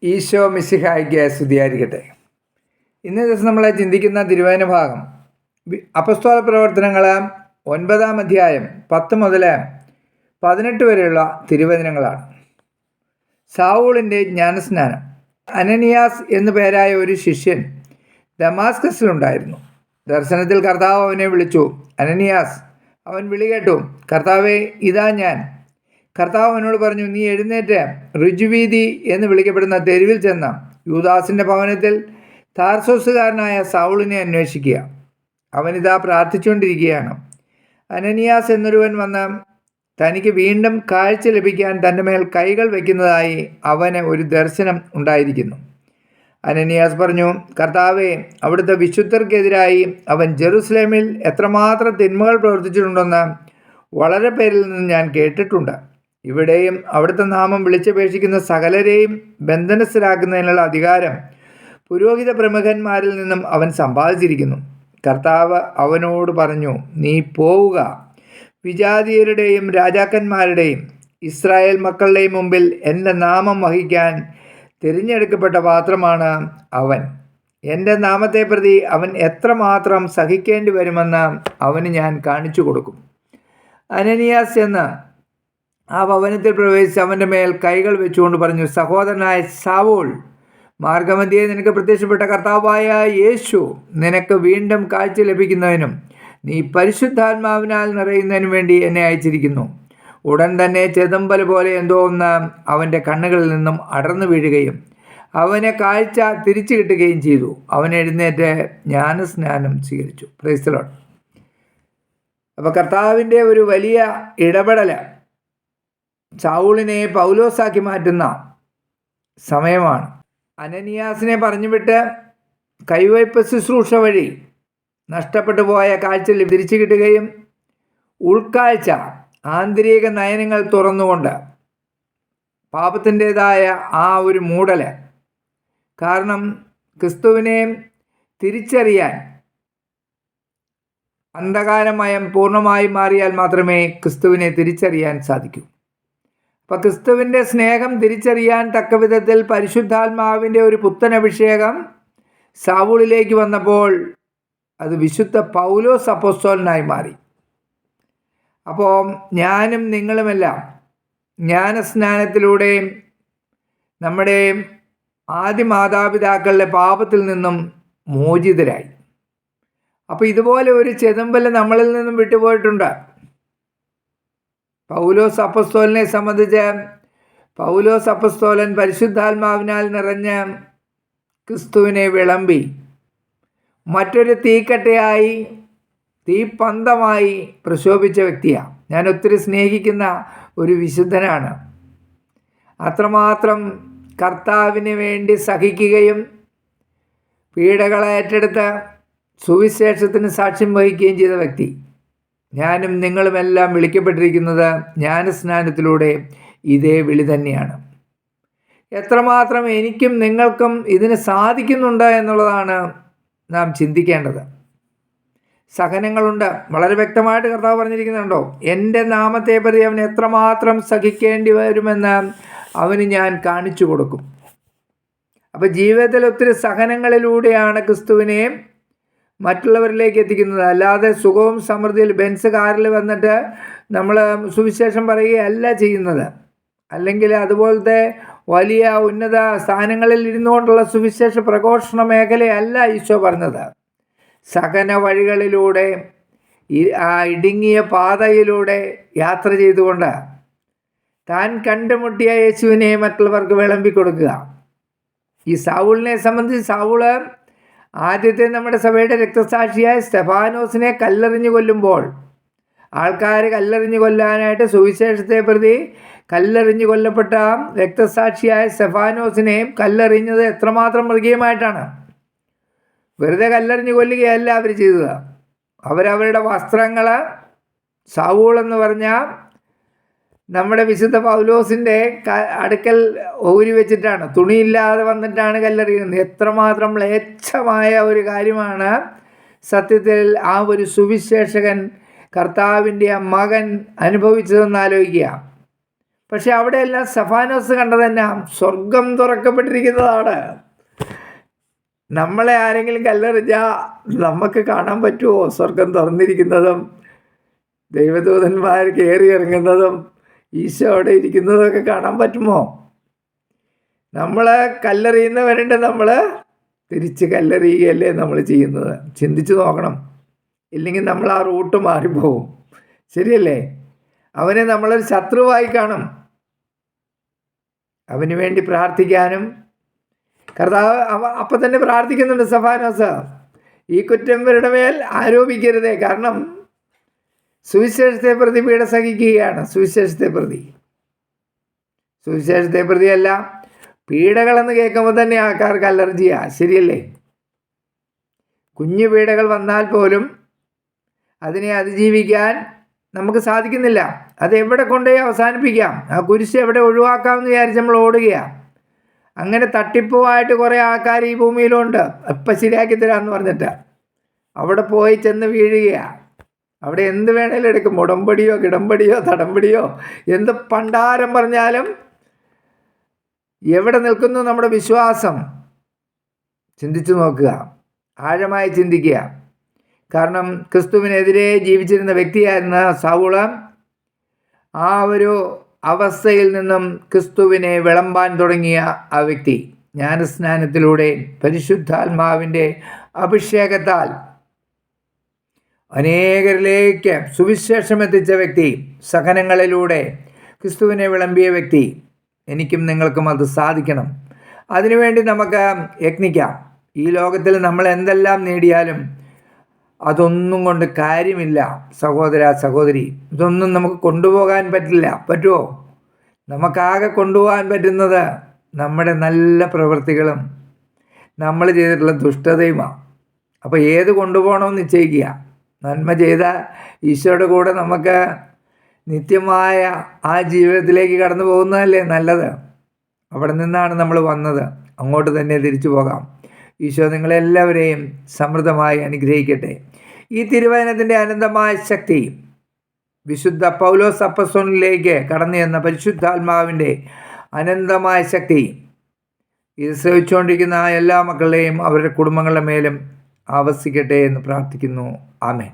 ഈശോ മിശിഹായ്ക്ക് സ്തുതിയായിരിക്കട്ടെ. ഇന്നേ ദിവസം നമ്മൾ ചിന്തിക്കുന്ന തിരുവചന ഭാഗം അപ്പസ്തോല പ്രവർത്തനങ്ങൾ 9-ാം അധ്യായം 10 മുതൽ 18 വരെയുള്ള തിരുവചനങ്ങളാണ്. സാവൂളിൻ്റെ ജ്ഞാനസ്നാനം. അനനിയാസ് എന്നു പേരായ ഒരു ശിഷ്യൻ ദമാസ്കസിലുണ്ടായിരുന്നു. ദർശനത്തിൽ കർത്താവ് അവനെ വിളിച്ചു. അനനിയാസ്. അവൻ വിളി കേട്ടു, കർത്താവേ, ഇതാ ഞാൻ. കർത്താവ് അവനോട് പറഞ്ഞു, നീ എഴുന്നേറ്റ് ഋജുവീതി എന്ന് വിളിക്കപ്പെടുന്ന തെരുവിൽ ചെന്ന യൂദാസിൻ്റെ ഭവനത്തിൽ താർസോസുകാരനായ സൗളിനെ അന്വേഷിക്കുക. അവനിതാ പ്രാർത്ഥിച്ചുകൊണ്ടിരിക്കുകയാണ്. അനനിയാസ് എന്നൊരുവൻ വന്ന് തനിക്ക് വീണ്ടും കാഴ്ച ലഭിക്കാൻ തൻ്റെ മേൽ കൈകൾ വയ്ക്കുന്നതായി അവന് ഒരു ദർശനം ഉണ്ടായിരിക്കുന്നു. അനനിയാസ് പറഞ്ഞു, കർത്താവേ, അവിടുത്തെ വിശുദ്ധർക്കെതിരായി അവൻ ജെറുസലേമിൽ എത്രമാത്രം തിന്മകൾ പ്രവർത്തിച്ചിട്ടുണ്ടെന്ന് വളരെ പേരിൽ നിന്ന് ഞാൻ കേട്ടിട്ടുണ്ട്. ഇവിടെയും അവിടുത്തെ നാമം വിളിച്ചപേക്ഷിക്കുന്ന സകലരെയും ബന്ധനസ്ഥരാക്കുന്നതിനുള്ള അധികാരം പുരോഹിത പ്രമുഖന്മാരിൽ നിന്നും അവൻ സമ്പാദിച്ചിരിക്കുന്നു. കർത്താവ് അവനോട് പറഞ്ഞു, നീ പോവുക. വിജാതീയരുടെയും രാജാക്കന്മാരുടെയും ഇസ്രായേൽ മക്കളുടെയും മുമ്പിൽ എൻ്റെ നാമം വഹിക്കാൻ തിരഞ്ഞെടുക്കപ്പെട്ട പാത്രമാണ് അവൻ. എൻ്റെ നാമത്തെ പ്രതി അവൻ എത്രമാത്രം സഹിക്കേണ്ടി വരുമെന്ന് അവന് ഞാൻ കാണിച്ചു കൊടുക്കും. അനനിയാസ് എന്ന് ആ ഭവനത്തിൽ പ്രവേശിച്ച് അവൻ്റെ മേൽ കൈകൾ വെച്ചുകൊണ്ട് പറഞ്ഞു, സഹോദരനായ സാവൂൾ, മാർഗമധ്യേ നിനക്ക് പ്രത്യക്ഷപ്പെട്ട കർത്താവായ യേശു നിനക്ക് വീണ്ടും കാഴ്ച ലഭിക്കുന്നതിനും നീ പരിശുദ്ധാത്മാവിനാൽ നിറയുന്നതിനും വേണ്ടി എന്നെ അയച്ചിരിക്കുന്നു. ഉടൻ തന്നെ ചെതമ്പൽ പോലെ എന്തോ ഒന്ന് അവൻ്റെ കണ്ണുകളിൽ നിന്നും അടർന്നു വീഴുകയും അവനെ കാഴ്ച തിരിച്ചു കിട്ടുകയും ചെയ്തു. അവൻ എഴുന്നേറ്റ് ജ്ഞാനസ്നാനം സ്വീകരിച്ചു. Praise the Lord. അപ്പോൾ കർത്താവിൻ്റെ ഒരു വലിയ ഇടപെടൽ സൗളിനെ പൗലോസാക്കി മാറ്റുന്ന സമയമാണ്. അനനിയാസിനെ പറഞ്ഞുവിട്ട് കൈവയ്പ് ശുശ്രൂഷ വഴി നഷ്ടപ്പെട്ടു പോയ കാഴ്ച തിരിച്ചു കിട്ടുകയും ഉൾക്കാഴ്ച, ആന്തരിക നയനങ്ങൾ തുറന്നുകൊണ്ട് പാപത്തിൻ്റെതായ ആ ഒരു മൂടൽ, കാരണം ക്രിസ്തുവിനെ തിരിച്ചറിയാൻ അന്ധകാരമയം പൂർണ്ണമായി മാറിയാൽ മാത്രമേ ക്രിസ്തുവിനെ തിരിച്ചറിയാൻ സാധിക്കൂ. അപ്പോൾ ക്രിസ്തുവിൻ്റെ സ്നേഹം തിരിച്ചറിയാൻ തക്ക വിധത്തിൽ പരിശുദ്ധാത്മാവിൻ്റെ ഒരു പുത്തനഭിഷേകം സാവൂളിലേക്ക് വന്നപ്പോൾ അത് വിശുദ്ധ പൗലോസ് അപ്പോസ്തലനായി മാറി. അപ്പോൾ ഞാനും നിങ്ങളുമെല്ലാം ജ്ഞാനസ്നാനത്തിലൂടെ നമ്മുടെ ആദ്യ മാതാപിതാക്കളുടെ പാപത്തിൽ നിന്നും മോചിതരായി. അപ്പോൾ ഇതുപോലെ ഒരു ചെതമ്പൽ നമ്മളിൽ നിന്നും വിട്ടുപോയിട്ടുണ്ട്. പൗലോസ് അപ്പോസ്തലനെ സംബന്ധിച്ച് പൗലോസ് അപ്പോസ്തലൻ പരിശുദ്ധാത്മാവിനാൽ നിറഞ്ഞ് ക്രിസ്തുവിനെ വിളമ്പി മറ്റൊരു തീക്കട്ടയായി, തീപ്പന്തമായി പ്രശോഭിച്ച വ്യക്തിയാണ്. ഞാൻ ഒത്തിരി സ്നേഹിക്കുന്ന ഒരു വിശുദ്ധനാണ്. അത്രമാത്രം കർത്താവിന് വേണ്ടി സഹിക്കുകയും പീഡകളെ ഏറ്റെടുത്ത് സുവിശേഷത്തിന് സാക്ഷ്യം വഹിക്കുകയും ചെയ്ത വ്യക്തി. ഞാനും നിങ്ങളുമെല്ലാം വിളിക്കപ്പെട്ടിരിക്കുന്നത് ജ്ഞാനസ്നാനത്തിലൂടെ ഇതേ വിളി തന്നെയാണ്. എത്രമാത്രം എനിക്കും നിങ്ങൾക്കും ഇതിന് സാധിക്കുന്നുണ്ട് എന്നുള്ളതാണ് നാം ചിന്തിക്കേണ്ടത്. സഹനങ്ങളുണ്ട്. വളരെ വ്യക്തമായിട്ട് കർത്താവ് പറഞ്ഞിരിക്കുന്നുണ്ടോ, എൻ്റെ നാമത്തെ പ്രതി അവൻ എത്രമാത്രം സഹിക്കേണ്ടി വരുമെന്ന് അവന് ഞാൻ കാണിച്ചു കൊടുക്കും. അപ്പോൾ ജീവിതത്തിൽ ഒത്തിരി സഹനങ്ങളിലൂടെയാണ് ക്രിസ്തുവിനെ മറ്റുള്ളവരിലേക്ക് എത്തിക്കുന്നത്. അല്ലാതെ സുഖവും സമൃദ്ധിയിൽ ബെൻസ് കാറിൽ വന്നിട്ട് നമ്മൾ സുവിശേഷം പറയുകയല്ല ചെയ്യുന്നത്. അല്ലെങ്കിൽ അതുപോലത്തെ വലിയ ഉന്നത സ്ഥാനങ്ങളിൽ ഇരുന്നുകൊണ്ടുള്ള സുവിശേഷ പ്രഘോഷണ മേഖലയല്ല ഈശോ പറഞ്ഞത്. സഹന വഴികളിലൂടെ, ആ ഇടുങ്ങിയ പാതയിലൂടെ യാത്ര ചെയ്തുകൊണ്ട് താൻ കണ്ടുമുട്ടിയ യേശുവിനെ മറ്റുള്ളവർക്ക് വിളമ്പിക്കൊടുക്കുക. ഈ സാവൂളിനെ സംബന്ധിച്ച് സാവൂള് ആദ്യത്തെ നമ്മുടെ സഭയുടെ രക്തസാക്ഷിയായ സ്തെഫാനോസിനെ കല്ലെറിഞ്ഞു കൊല്ലുമ്പോൾ, ആൾക്കാർ കല്ലെറിഞ്ഞു കൊല്ലാനായിട്ട് സുവിശേഷത്തെ പ്രതി കല്ലെറിഞ്ഞു കൊല്ലപ്പെട്ട രക്തസാക്ഷിയായ സ്തെഫാനോസിനെ കല്ലെറിഞ്ഞത് എത്രമാത്രം മൃഗീയമായിട്ടാണ്. വെറുതെ കല്ലെറിഞ്ഞു കൊല്ലുകയല്ല അവർ ചെയ്തത്. അവരവരുടെ വസ്ത്രങ്ങൾ സാവൂൾ എന്ന് പറഞ്ഞാൽ നമ്മുടെ വിശുദ്ധ പൗലോസിൻ്റെ അടുക്കൽ ഊരി വെച്ചിട്ടാണ്, തുണിയില്ലാതെ വന്നിട്ടാണ് കല്ലെറിയുന്നത്. എത്രമാത്രം മ്ലേച്ഛമായ ഒരു കാര്യമാണ് സത്യത്തിൽ ആ ഒരു സുവിശേഷകൻ, കർത്താവിൻ്റെ ആ മകൻ അനുഭവിച്ചതെന്ന് ആലോചിക്കുക. പക്ഷെ അവിടെയെല്ലാം സ്തെഫാനോസ് കണ്ടതെന്നാ? സ്വർഗം തുറക്കപ്പെട്ടിരിക്കുന്നതാണ്. നമ്മളെ ആരെങ്കിലും കല്ലെറിഞ്ഞാൽ നമുക്ക് കാണാൻ പറ്റുമോ സ്വർഗം തുറന്നിരിക്കുന്നതും ദൈവദൂതന്മാർ കയറി ഇറങ്ങുന്നതും ഈശോ അവിടെ ഇരിക്കുന്നതൊക്കെ കാണാൻ പറ്റുമോ? നമ്മൾ കല്ലെറിയുന്നവരുണ്ട്, നമ്മൾ തിരിച്ച് കല്ലെറിയുകയല്ലേ നമ്മൾ ചെയ്യുന്നത്. ചിന്തിച്ച് നോക്കണം. ഇല്ലെങ്കിൽ നമ്മൾ ആ റൂട്ട് മാറിപ്പോവും. ശരിയല്ലേ? അവനെ നമ്മളൊരു ശത്രുവായി കാണും. അവന് വേണ്ടി പ്രാർത്ഥിക്കാനും കർത്താവ് അപ്പം തന്നെ പ്രാർത്ഥിക്കുന്നുണ്ട് സ്തെഫാനോസ്, ഈ കുറ്റം ഇവരുടെ മേൽ ആരോപിക്കരുതേ. കാരണം സുവിശേഷത്തെ പ്രതി പീഡ സഹിക്കുകയാണ്. സുവിശേഷത്തെ പ്രതിയല്ല, പീഡകളെന്ന് കേൾക്കുമ്പോൾ തന്നെ ആൾക്കാർക്ക് അലർജിയാണ്. ശരിയല്ലേ? കുഞ്ഞു പീഡകൾ വന്നാൽ പോലും അതിനെ അതിജീവിക്കാൻ നമുക്ക് സാധിക്കുന്നില്ല. അത് എവിടെ കൊണ്ടുപോയി അവസാനിപ്പിക്കാം, ആ കുരിശ് എവിടെ ഒഴിവാക്കാമെന്ന് വിചാരിച്ച് നമ്മൾ ഓടുകയാണ്. അങ്ങനെ തട്ടിപ്പുമായിട്ട് കുറേ ആൾക്കാർ ഈ ഭൂമിയിലുണ്ട്. ഇപ്പം ശരിയാക്കി തരാമെന്ന് പറഞ്ഞിട്ട് അവിടെ പോയി ചെന്ന് വീഴുകയാണ്. അവിടെ എന്ത് വേണേലും എടുക്കും. ഉടമ്പടിയോ കിടമ്പടിയോ തടമ്പടിയോ എന്ത് പണ്ടാരം പറഞ്ഞാലും എവിടെ നിൽക്കുന്നു നമ്മുടെ വിശ്വാസം? ചിന്തിച്ചു നോക്കുക, ആഴമായി ചിന്തിക്കുക. കാരണം ക്രിസ്തുവിനെതിരെ ജീവിച്ചിരുന്ന വ്യക്തിയായിരുന്ന സൗള് ആ ഒരു അവസ്ഥയിൽ നിന്നും ക്രിസ്തുവിനെ വിളമ്പാൻ തുടങ്ങിയ ആ വ്യക്തി ജ്ഞാനസ്നാനത്തിലൂടെ പരിശുദ്ധാത്മാവിൻ്റെ അഭിഷേകത്താൽ അനേകരിലേക്ക് സുവിശേഷം എത്തിച്ച വ്യക്തി, സഹനങ്ങളിലൂടെ ക്രിസ്തുവിനെ വിളമ്പിയ വ്യക്തി. എനിക്കും നിങ്ങൾക്കും അത് സാധിക്കണം. അതിനുവേണ്ടി നമുക്ക് യത്നിക്കാം. ഈ ലോകത്തിൽ നമ്മൾ എന്തെല്ലാം നേടിയാലും അതൊന്നും കൊണ്ട് കാര്യമില്ല സഹോദര സഹോദരി. ഇതൊന്നും നമുക്ക് കൊണ്ടുപോകാൻ പറ്റില്ല. പറ്റുമോ? നമുക്കാകെ കൊണ്ടുപോകാൻ പറ്റുന്നത് നമ്മുടെ നല്ല പ്രവൃത്തികളും നമ്മൾ ചെയ്തിട്ടുള്ള ദുഷ്ടതയുമാണ്. അപ്പോൾ ഏത് കൊണ്ടുപോകണമെന്ന് നിശ്ചയിക്കുക. നന്മ ചെയ്ത ഈശോയുടെ കൂടെ നമുക്ക് നിത്യമായ ആ ജീവിതത്തിലേക്ക് കടന്നു പോകുന്നതല്ലേ നല്ലത്. അവിടെ നിന്നാണ് നമ്മൾ വന്നത്, അങ്ങോട്ട് തന്നെ തിരിച്ചു പോകാം. ഈശോ നിങ്ങളെല്ലാവരെയും സമൃദ്ധമായി അനുഗ്രഹിക്കട്ടെ. ഈ തിരുവചനത്തിൻ്റെ അനന്തമായ ശക്തി, വിശുദ്ധ പൗലോസ് അപ്പസ്തോലനിലേക്ക് കടന്നു ചെന്ന പരിശുദ്ധാത്മാവിൻ്റെ അനന്തമായ ശക്തി ഇത് ശ്രവിച്ചുകൊണ്ടിരിക്കുന്ന എല്ലാ മക്കളുടെയും അവരുടെ കുടുംബങ്ങളുടെ മേലും ആവസിക്കട്ടെ എന്ന് പ്രാർത്ഥിക്കുന്നു. ആമേൻ.